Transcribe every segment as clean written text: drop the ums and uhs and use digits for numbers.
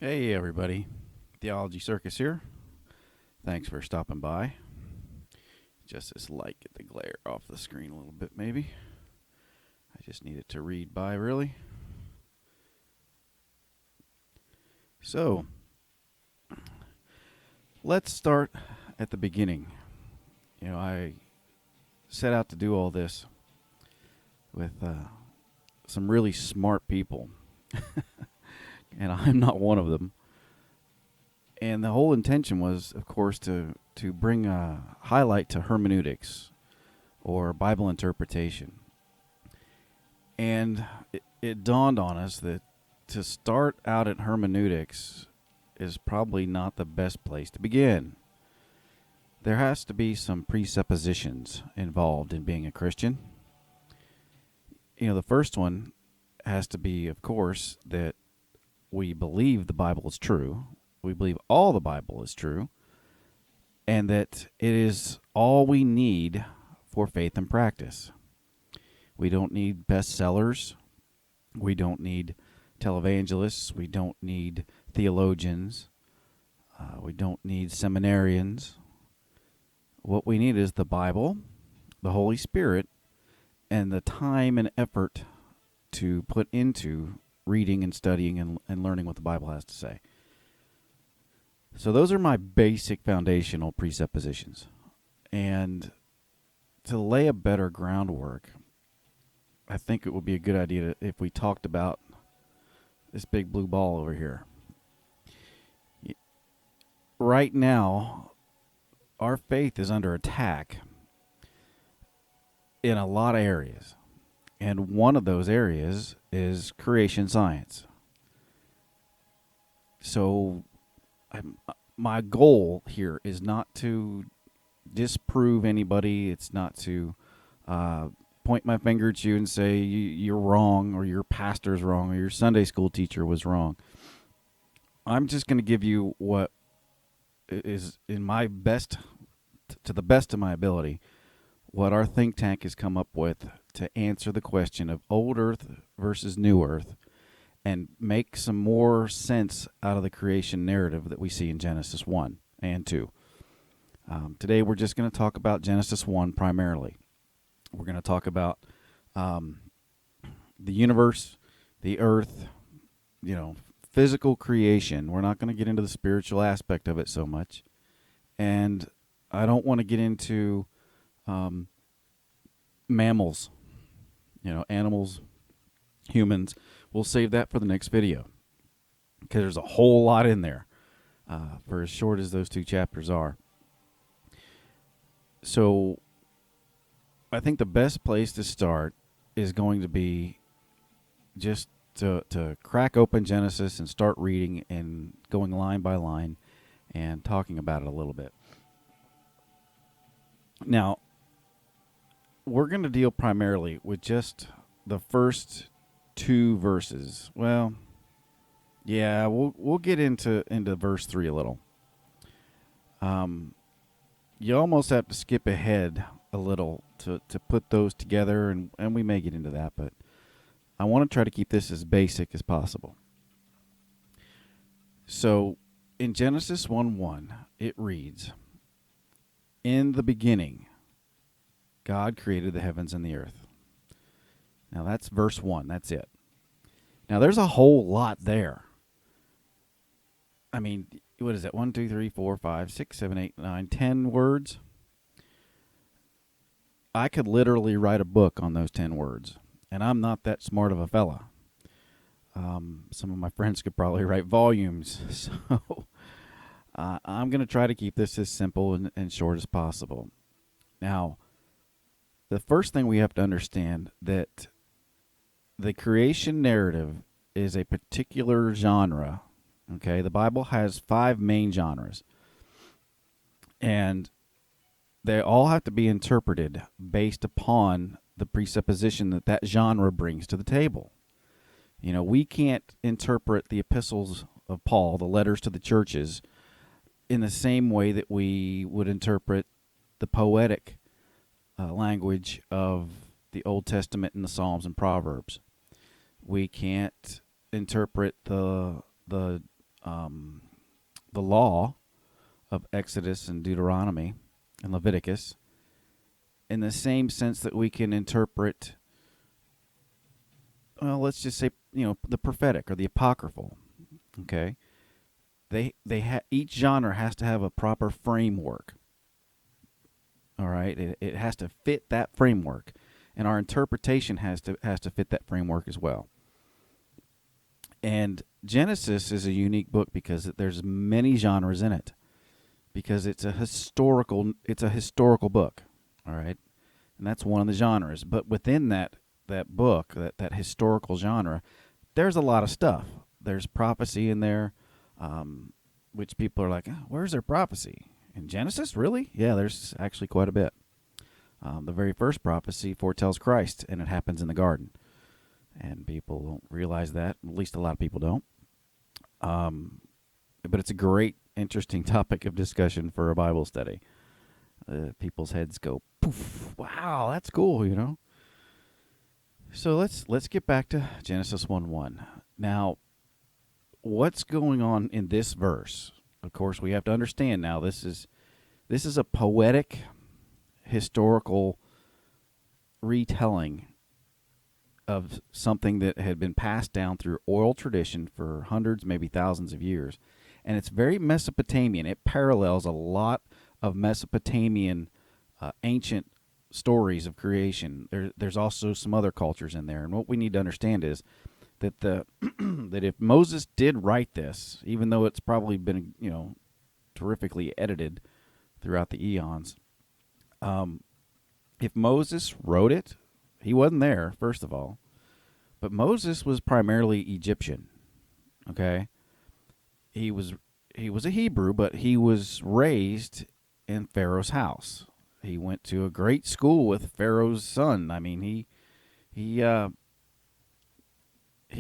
Hey everybody, Theology Circus here. Thanks for stopping by. Just this light get the glare off the screen a little bit maybe. I just need it to read by really. So, let's start at the beginning. I set out to do all this with some really smart people. And I'm not one of them. And the whole intention was, of course, to bring a highlight to hermeneutics or Bible interpretation. And it dawned on us that to start out at hermeneutics is probably not the best place to begin. There has to be some presuppositions involved in being a Christian. The first one has to be, of course, that we believe the Bible is true. We believe all the Bible is true, and that it is all we need for faith and practice. We don't need bestsellers. We don't need televangelists. We don't need theologians. We don't need seminarians. What we need is the Bible, the Holy Spirit, and the time and effort to put into reading and studying and learning what the Bible has to say. So those are my basic foundational presuppositions. And to lay a better groundwork, I think it would be a good idea if we talked about this big blue ball over here. Right now, our faith is under attack in a lot of areas. And one of those areas is creation science. So my goal here is not to disprove anybody. It's not to point my finger at you and say you're wrong, or your pastor's wrong, or your Sunday school teacher was wrong. I'm just going to give you what is in my best, to the best of my ability, what our think tank has come up with to answer the question of old earth versus new earth and make some more sense out of the creation narrative that we see in Genesis 1 and 2. Today we're just going to talk about Genesis 1 primarily. We're going to talk about the universe, the earth, physical creation. We're not going to get into the spiritual aspect of it so much. And I don't want to get into mammals, animals, humans. We'll save that for the next video because there's a whole lot in there for as short as those two chapters are. So I think the best place to start is going to be just to crack open Genesis and start reading and going line by line and talking about it a little bit. Now, we're going to deal primarily with just the first two verses. Well, yeah, we'll get into verse 3 a little. You almost have to skip ahead a little to put those together, and we may get into that, but I want to try to keep this as basic as possible. So, in Genesis 1:1, it reads, "In the beginning, God created the heavens and the earth." Now that's verse 1. That's it. Now there's a whole lot there. I mean, what is it? 1, 2, 3, 4, 5, 6, 7, 8, 9, 10 words. I could literally write a book on those 10 words. And I'm not that smart of a fella. Some of my friends could probably write volumes. So I'm going to try to keep this as simple and short as possible. Now, the first thing we have to understand that the creation narrative is a particular genre. Okay, the Bible has 5 main genres, and they all have to be interpreted based upon the presupposition that genre brings to the table. We can't interpret the epistles of Paul, the letters to the churches, in the same way that we would interpret the poetic language of the Old Testament and the Psalms and Proverbs. We can't interpret the the law of Exodus and Deuteronomy and Leviticus in the same sense that we can interpret, well, let's just say, the prophetic or the apocryphal. Okay, each genre has to have a proper framework. All right, it has to fit that framework, and our interpretation has to fit that framework as well. And Genesis is a unique book because there's many genres in it, because it's a historical book. All right, and that's one of the genres. But within that book, that historical genre, there's a lot of stuff. There's prophecy in there, which people are like, oh, where's their prophecy? In Genesis, really? Yeah, there's actually quite a bit. The very first prophecy foretells Christ, and it happens in the garden. And people don't realize that. At least a lot of people don't. But it's a great, interesting topic of discussion for a Bible study. People's heads go, poof, wow, that's cool, So let's get back to Genesis 1:1. Now, what's going on in this verse? Of course, we have to understand now this is a poetic, historical retelling of something that had been passed down through oral tradition for hundreds, maybe thousands of years. And it's very Mesopotamian. It parallels a lot of Mesopotamian ancient stories of creation. There's also some other cultures in there. And what we need to understand is that that if Moses did write this, even though it's probably been terrifically edited throughout the eons, if Moses wrote it, he wasn't there, first of all, but Moses was primarily Egyptian. Okay, he was a Hebrew, but he was raised in Pharaoh's house. He went to a great school with Pharaoh's son. I mean, he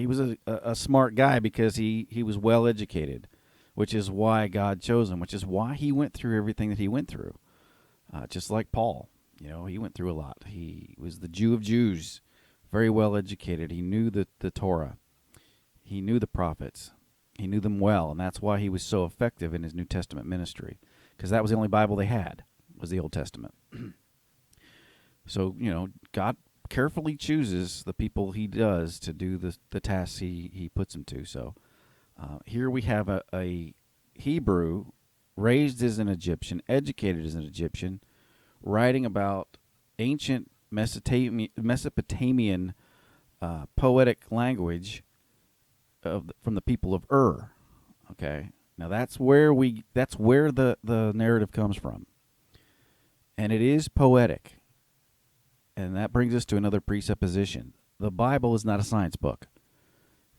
was a smart guy because he was well educated, which is why God chose him, which is why he went through everything that he went through. Just like Paul, he went through a lot. He was the Jew of Jews, very well educated. He knew the Torah. He knew the prophets. He knew them well, and that's why he was so effective in his New Testament ministry, because that was the only Bible they had, was the Old Testament. So, God carefully chooses the people he does to do the tasks he puts them to. So here we have a Hebrew raised as an Egyptian, educated as an Egyptian, writing about ancient Mesopotamian poetic language from the people of Ur. Okay, now that's where the narrative comes from, and it is poetic. And that brings us to another presupposition. The Bible is not a science book.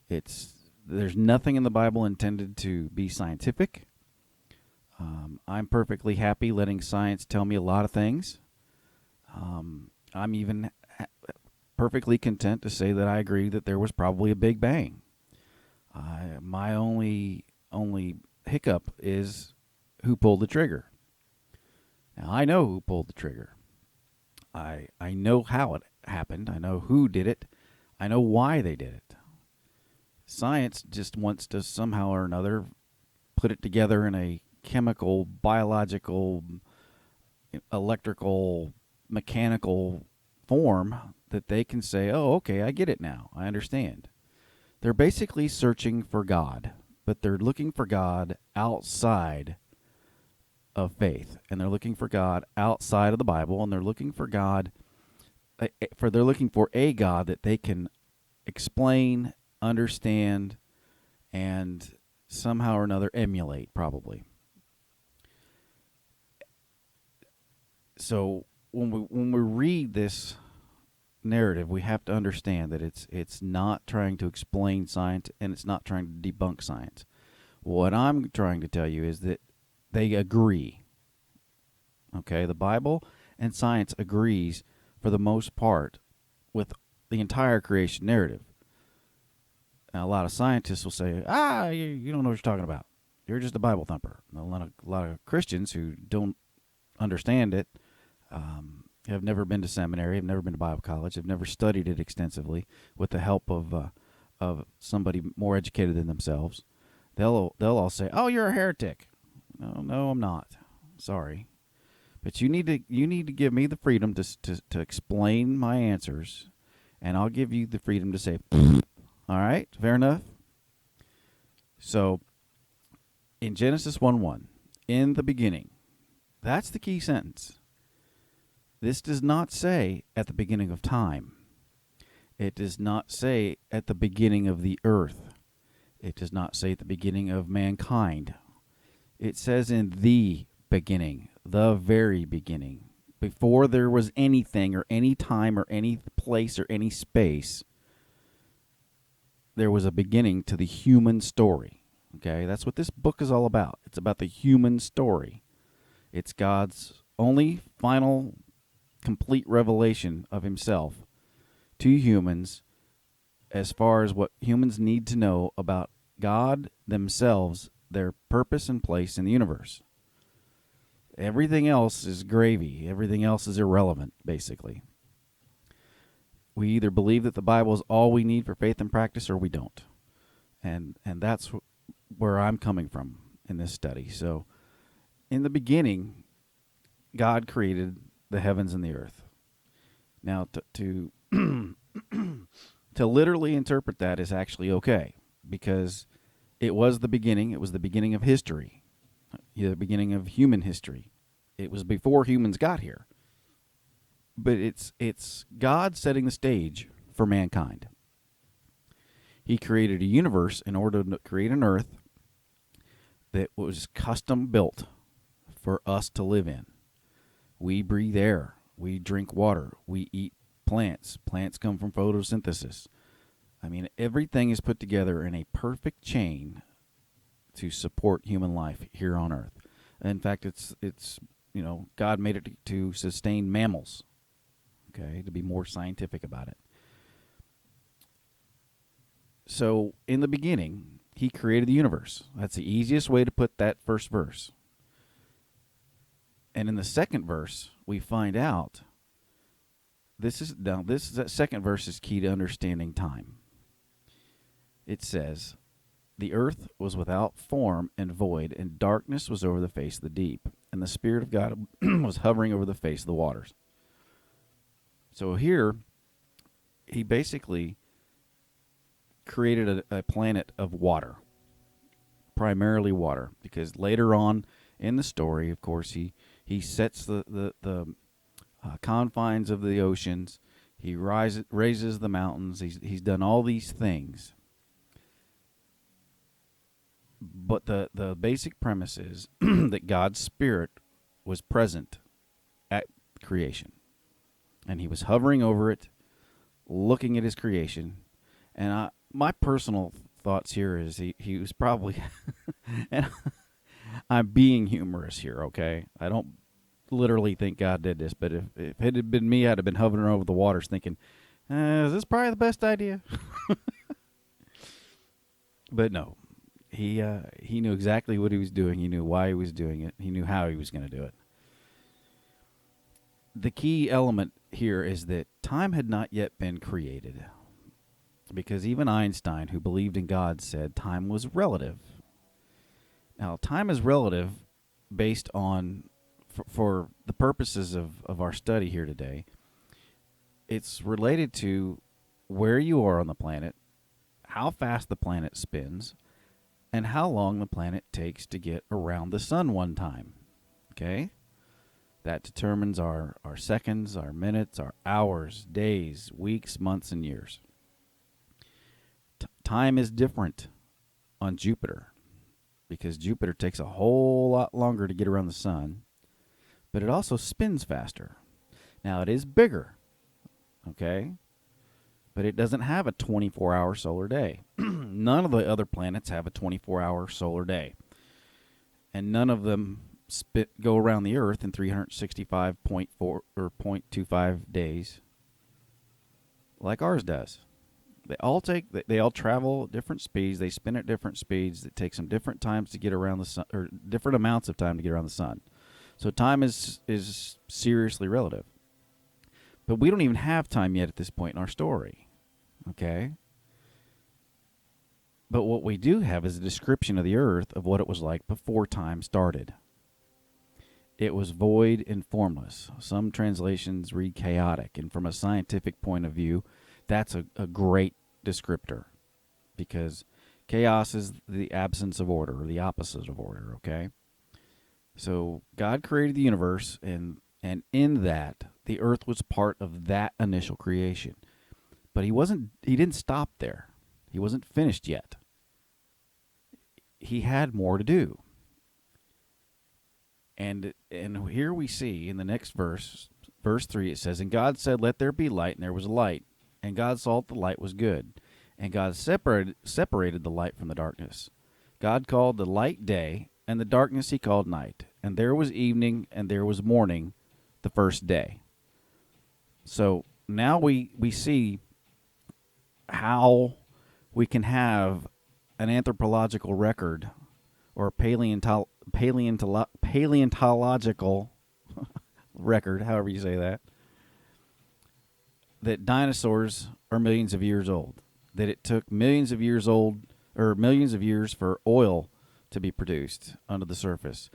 There's nothing in the Bible intended to be scientific. I'm perfectly happy letting science tell me a lot of things. I'm even perfectly content to say that I agree that there was probably a Big Bang. My only hiccup is who pulled the trigger. Now, I know who pulled the trigger. I know how it happened. I know who did it. I know why they did it. Science just wants to somehow or another put it together in a chemical, biological, electrical, mechanical form that they can say, oh, okay, I get it now. I understand. They're basically searching for God, but they're looking for God outside of faith, and they're looking for God outside of the Bible, and they're looking for God they're looking for a God that they can explain, understand, and somehow or another emulate, probably. So when we read this narrative, we have to understand that it's not trying to explain science, and it's not trying to debunk science. What I'm trying to tell you is that they agree. Okay, the Bible and science agrees for the most part with the entire creation narrative. Now, a lot of scientists will say, you don't know what you're talking about. You're just a Bible thumper. A lot of Christians who don't understand it have never been to seminary, have never been to Bible college, have never studied it extensively with the help of somebody more educated than themselves. they'll all say, "Oh, you're a heretic." No, I'm not. Sorry. But you need to give me the freedom to explain my answers, and I'll give you the freedom to say, all right, fair enough. So, in Genesis 1:1, in the beginning, that's the key sentence. This does not say at the beginning of time. It does not say at the beginning of the earth. It does not say at the beginning of mankind. It says in the beginning, the very beginning. Before there was anything or any time or any place or any space, there was a beginning to the human story. Okay, that's what this book is all about. It's about the human story. It's God's only final complete revelation of himself to humans as far as what humans need to know about God themselves, their purpose and place in the universe. Everything else is gravy. Everything else is irrelevant, basically. We either believe that the Bible is all we need for faith and practice, or we don't. And that's where I'm coming from in this study. So, in the beginning, God created the heavens and the earth. Now, to to literally interpret that is actually okay, because it was the beginning. It was the beginning of history, the beginning of human history. It was before humans got here. But it's God setting the stage for mankind. He created a universe in order to create an earth that was custom built for us to live in. We breathe air. We drink water. We eat plants. Plants come from photosynthesis. I mean, everything is put together in a perfect chain to support human life here on earth. In fact, it's God made it to sustain mammals. Okay, to be more scientific about it. So, in the beginning, he created the universe. That's the easiest way to put that first verse. And in the second verse, we find out that second verse is key to understanding time. It says, "The earth was without form and void, and darkness was over the face of the deep, and the Spirit of God was hovering over the face of the waters." So here, he basically created a planet of water, primarily water, because later on in the story, of course, he sets the confines of the oceans. He raises the mountains. He's done all these things. But the basic premise is that God's Spirit was present at creation. And he was hovering over it, looking at his creation. And my personal thoughts here is he was probably, and I'm being humorous here, okay? I don't literally think God did this, but if it had been me, I'd have been hovering over the waters thinking, is this probably the best idea? But no, he knew exactly what he was doing. He knew why he was doing it. He knew how he was going to do it. The key element here is that time had not yet been created, because even Einstein, who believed in God, said time was relative. Now, time is relative based on, for the purposes of our study here today, it's related to where you are on the planet, how fast the planet spins, and how long the planet takes to get around the sun one time. Okay? That determines our seconds, our minutes, our hours, days, weeks, months, and years. Time is different on Jupiter, because Jupiter takes a whole lot longer to get around the sun, but it also spins faster. Now, it is bigger, okay? But it doesn't have a 24-hour solar day. None of the other planets have a 24-hour solar day. And none of them go around the Earth in 365.4 or 0.25 days like ours does. They all travel at different speeds. They spin at different speeds. It takes them different times to get around the sun, or different amounts of time to get around the sun. So time is seriously relative. But we don't even have time yet at this point in our story. Okay? But what we do have is a description of the earth of what it was like before time started. It was void and formless. Some translations read chaotic, and from a scientific point of view, that's a great descriptor, because chaos is the absence of order, or the opposite of order, okay? So God created the universe, and in that, the earth was part of that initial creation. But he didn't stop there. He wasn't finished yet. He had more to do. And here we see in the next verse, verse 3, it says, "And God said, let there be light, and there was light. And God saw that the light was good. And God separated the light from the darkness. God called the light day, and the darkness he called night. And there was evening, and there was morning, the first day." So now we see how we can have an anthropological record, or paleontological record, however you say that dinosaurs are millions of years old. That it took millions of years for oil to be produced under the surface.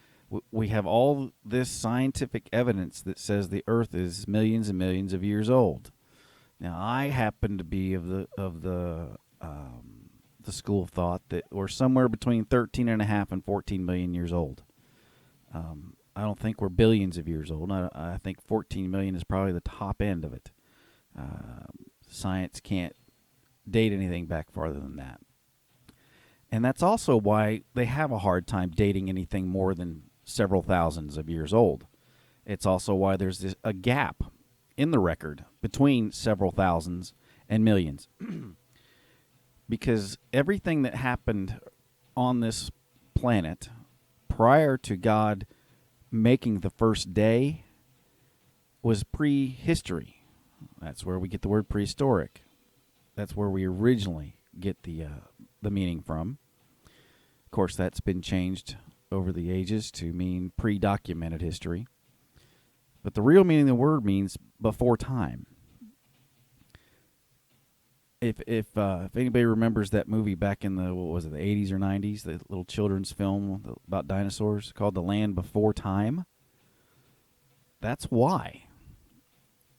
We have all this scientific evidence that says the Earth is millions and millions of years old. Now, I happen to be of the school of thought that we're somewhere between 13.5 and 14 million years old. I don't think we're billions of years old. I think 14 million is probably the top end of it. Science can't date anything back farther than that. And that's also why they have a hard time dating anything more than several thousands of years old. It's also why there's a gap in the record between several thousands and millions. Because everything that happened on this planet prior to God making the first day was prehistory. That's where we get the word prehistoric. That's where we originally get the meaning from. Of course, that's been changed over the ages to mean pre-documented history. But the real meaning of the word means before time. If anybody remembers that movie back in the 80s or 90s, the little children's film about dinosaurs called The Land Before Time, that's why.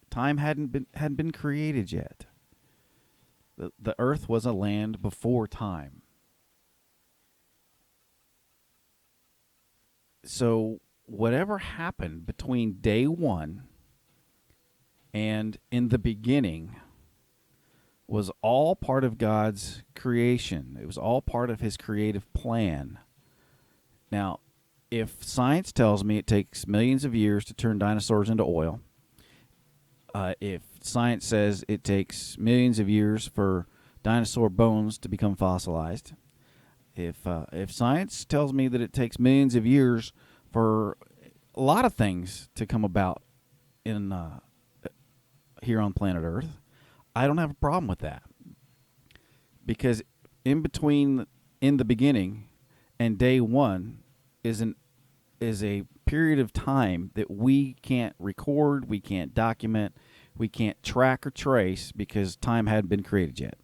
Time hadn't been created yet. The earth was a land before time. So whatever happened between day one and in the beginning was all part of God's creation. It was all part of his creative plan. Now, if science tells me it takes millions of years to turn dinosaurs into oil, if science says it takes millions of years for dinosaur bones to become fossilized, if science tells me that it takes millions of years for a lot of things to come about in here on planet Earth, I don't have a problem with that. Because in the beginning and day one is a period of time that we can't record, we can't document, we can't track or trace because time hadn't been created yet.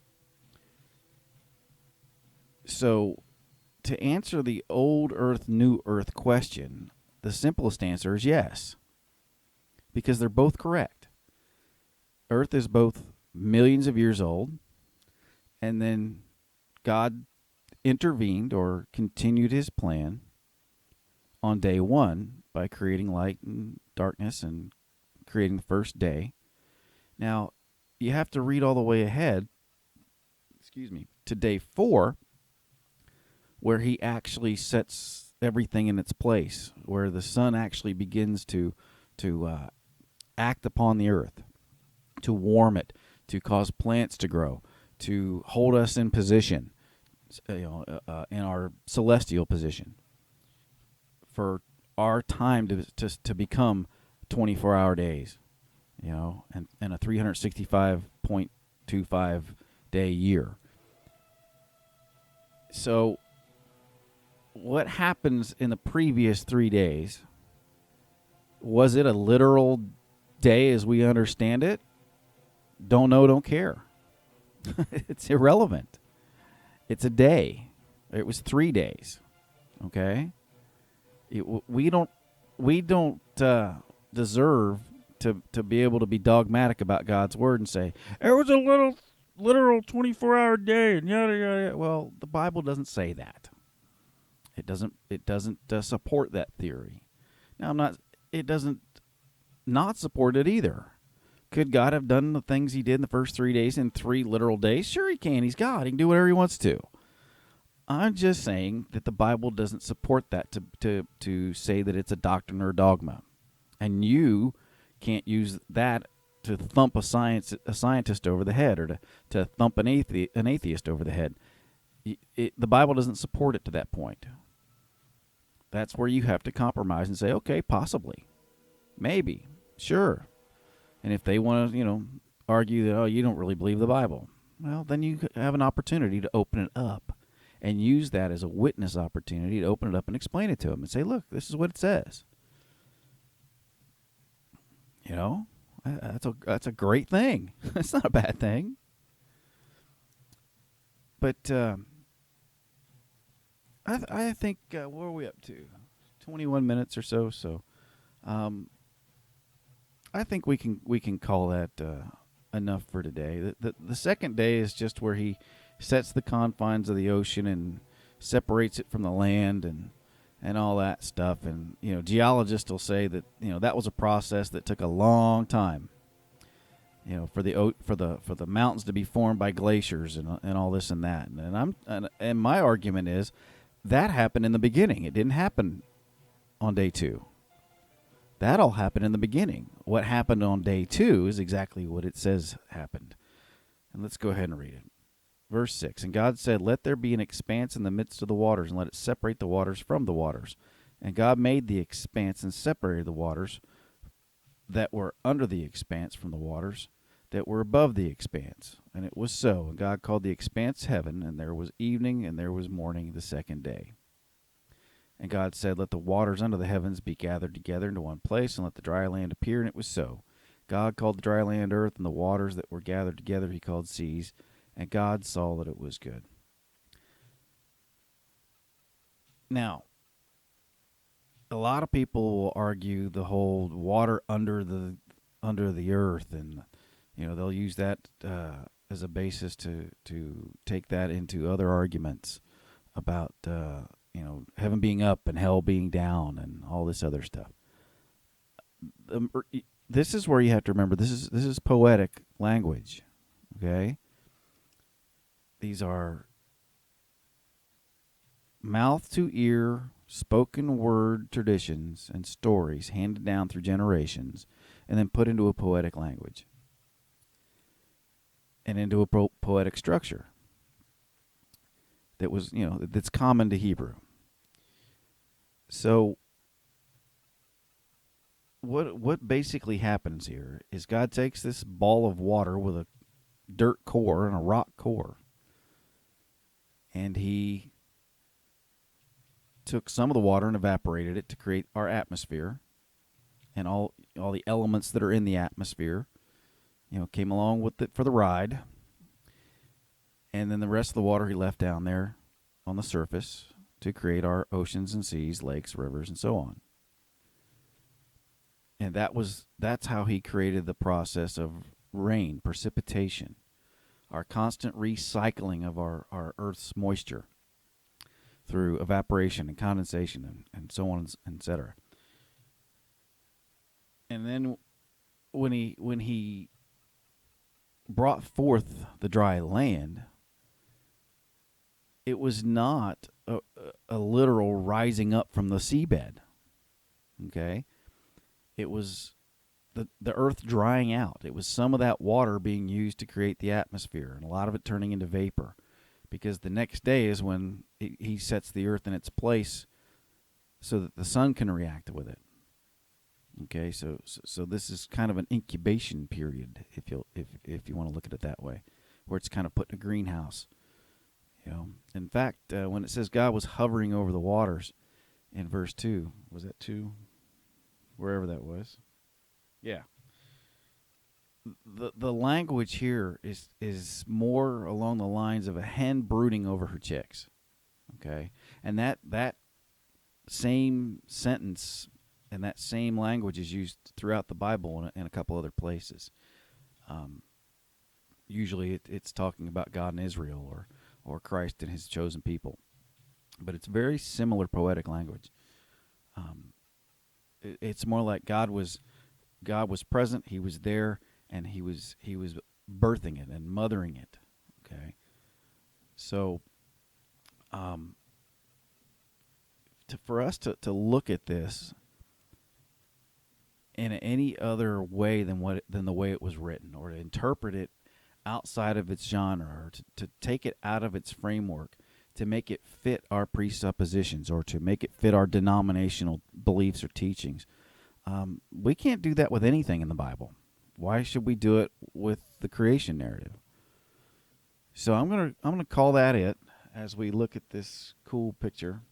So, to answer the old Earth, new Earth question, the simplest answer is yes. Because they're both correct. Earth is both millions of years old, and then God intervened or continued his plan on day one by creating light and darkness and creating the first day. Now, you have to read all the way ahead, to day 4, where he actually sets everything in its place, where the sun actually begins to act upon the earth, to warm it, to cause plants to grow, to hold us in position, in our celestial position, for our time to become 24-hour days, and a 365.25 day year. So what happens in the previous 3 days? Was it a literal day as we understand it? Don't know, don't care. It's irrelevant. It's a day. It was 3 days. Okay? We don't deserve to be able to be dogmatic about God's word and say, it was a literal 24-hour day and yada, yada, yada. Well, the Bible doesn't say that. It doesn't support that theory. Now, it doesn't not support it either. Could God have done the things he did in the first 3 days in 3 literal days? Sure he can. He's God. He can do whatever he wants to. I'm just saying that the Bible doesn't support that to say that it's a doctrine or a dogma. And you can't use that to thump a scientist over the head or to thump an atheist over the head. The Bible doesn't support it to that point. That's where you have to compromise and say, okay, possibly, maybe, sure. And if they want to, argue that, you don't really believe the Bible, well, then you have an opportunity to open it up and use that as a witness opportunity to open it up and explain it to them and say, look, this is what it says. That's a great thing. It's not a bad thing. But I think what are we up to? 21 minutes or so. So I think we can call that enough for today. The second day is just where he sets the confines of the ocean and separates it from the land and all that stuff. And geologists will say that that was a process that took a long time. For the mountains to be formed by glaciers and all this and that. And my argument is that happened in the beginning. It didn't happen on day 2. That all happened in the beginning. What happened on day 2 is exactly what it says happened. And let's go ahead and read it. Verse 6, and God said, let there be an expanse in the midst of the waters, and let it separate the waters from the waters. And God made the expanse and separated the waters that were under the expanse from the waters that were above the expanse. And it was so. And God called the expanse heaven, and there was evening, and there was morning the second day. And God said, let the waters under the heavens be gathered together into one place, and let the dry land appear, and it was so. God called the dry land earth, and the waters that were gathered together he called seas. And God saw that it was good. Now, a lot of people will argue the whole water under the earth, and they'll use that as a basis to take that into other arguments about heaven being up and hell being down and all this other stuff. This is where you have to remember this is poetic language, okay? These are mouth-to-ear, spoken word traditions and stories handed down through generations and then put into a poetic language and into a poetic structure that was, that's common to Hebrew. So what basically happens here is God takes this ball of water with a dirt core and a rock core, and he took some of the water and evaporated it to create our atmosphere, and all the elements that are in the atmosphere, came along with it for the ride. And then the rest of the water he left down there on the surface to create our oceans and seas, lakes, rivers, and so on. And that's how he created the process of rain, precipitation, our constant recycling of our Earth's moisture through evaporation and condensation and so on, and et cetera. And then when he brought forth the dry land, it was not a literal rising up from the seabed. Okay? It was the earth drying out. It was some of that water being used to create the atmosphere, and a lot of it turning into vapor. Because the next day is when he sets the earth in its place so that the sun can react with it. Okay, so this is kind of an incubation period, if you want to look at it that way, where it's kind of put in a greenhouse. In fact, when it says God was hovering over the waters in verse 2, was that 2? Wherever that was. Yeah. the language here is more along the lines of a hen brooding over her chicks. Okay, and that same sentence and that same language is used throughout the Bible in a couple other places. Usually, it's talking about God and Israel, or Christ and His chosen people, but it's very similar poetic language. It's more like God was present. He was there, and he was birthing it and mothering it. Okay, so for us to look at this in any other way than the way it was written, or to interpret it outside of its genre, or to take it out of its framework, to make it fit our presuppositions, or to make it fit our denominational beliefs or teachings. We can't do that with anything in the Bible. Why should we do it with the creation narrative? So I'm gonna call that it as we look at this cool picture.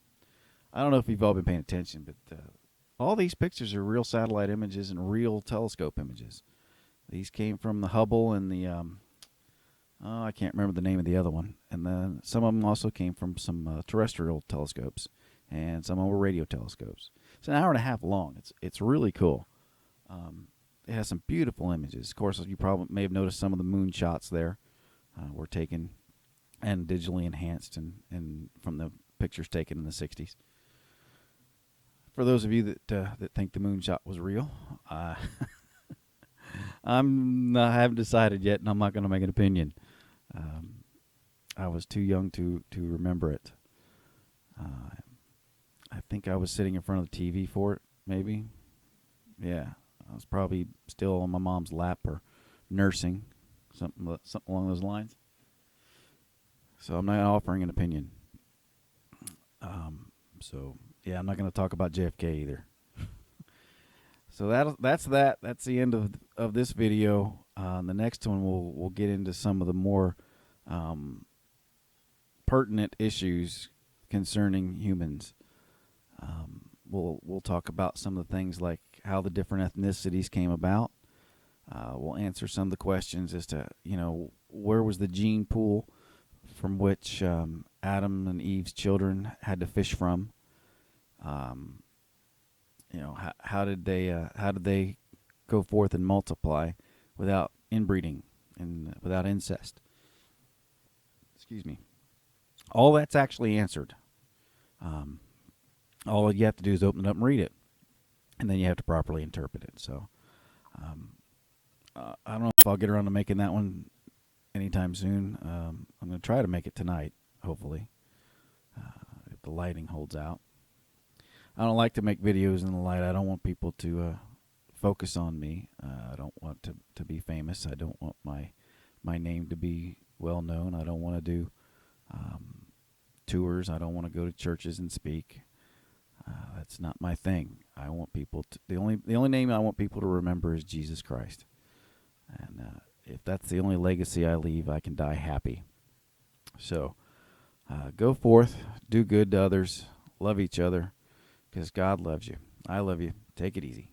I don't know if you've all been paying attention, but all these pictures are real satellite images and real telescope images. These came from the Hubble and the I can't remember the name of the other one. And then some of them also came from some terrestrial telescopes, and some of them were radio telescopes. It's an hour and a half long. It's really cool. It has some beautiful images. Of course, you probably may have noticed some of the moon shots there were taken and digitally enhanced and from the pictures taken in the 60s. For those of you that think the moon shot was real, I haven't decided yet, and I'm not going to make an opinion. I was too young to remember it. I think I was sitting in front of the TV for it, maybe. Yeah, I was probably still on my mom's lap or nursing, something along those lines. So I'm not offering an opinion. So yeah, I'm not going to talk about JFK either. So that's that. That's the end of this video. The next one we'll get into some of the more pertinent issues concerning humans. We'll talk about some of the things like how the different ethnicities came about. We'll answer some of the questions as to where was the gene pool from which Adam and Eve's children had to fish from. How did they go forth and multiply without inbreeding and without incest? Excuse me. All that's actually answered. All you have to do is open it up and read it, and then you have to properly interpret it. So I don't know if I'll get around to making that one anytime soon. I'm going to try to make it tonight, hopefully, if the lighting holds out. I don't like to make videos in the light. I don't want people to focus on me. I don't want to be famous. I don't want my name to be well known. I don't want to do tours. I don't want to go to churches and speak. That's not my thing. I want people to the only name I want people to remember is Jesus Christ. And if that's the only legacy I leave, I can die happy. So go forth, do good to others, love each other, because God loves you. I love you. Take it easy.